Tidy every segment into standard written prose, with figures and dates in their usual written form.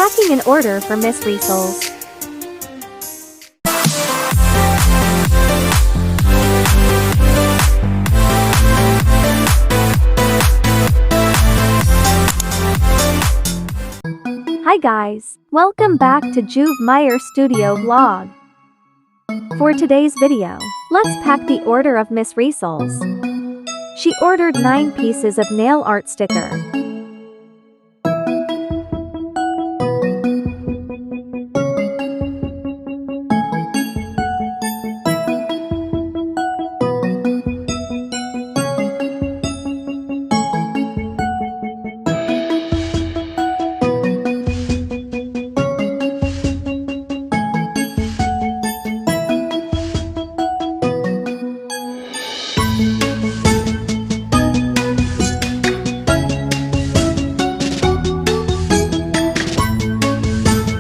Packing an order for Miss Rhaesells. Hi guys, welcome back to Jiuv Myer Studio Vlog. For today's video, let's pack the order of Miss Rhaesells. She ordered 9 pieces of nail art sticker.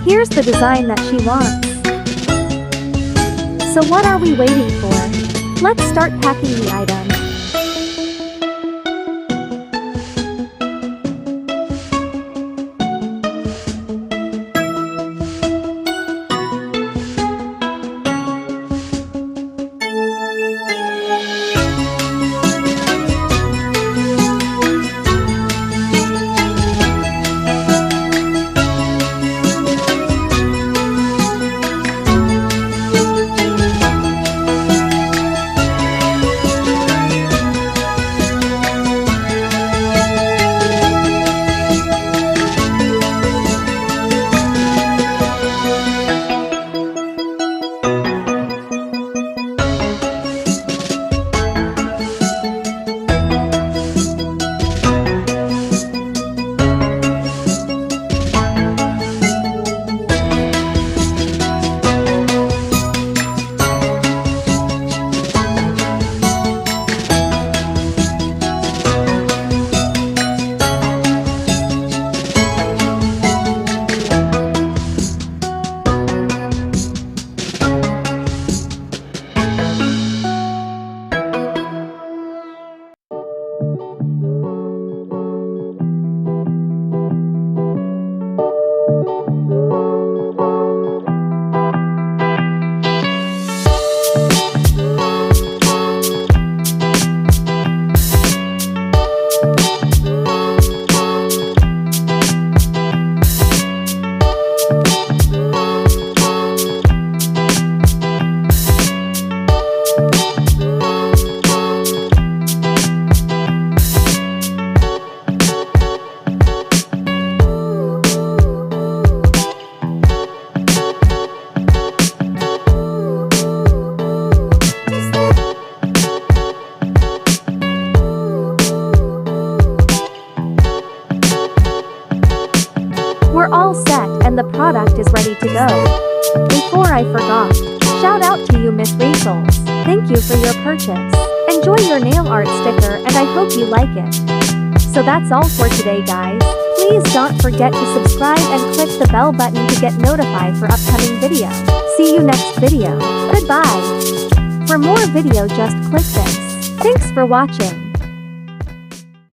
Here's the design that she wants. So what are we waiting for? Let's start packing the items. We're all set and the product is ready to go. Before I forgot, shout out to you Miss Rhaesells. Thank you for your purchase. Enjoy your nail art sticker and I hope you like it. So that's all for today guys. Please don't forget to subscribe and click the bell button to get notified for upcoming video. See you next video. Goodbye. For more video just click this. Thanks for watching.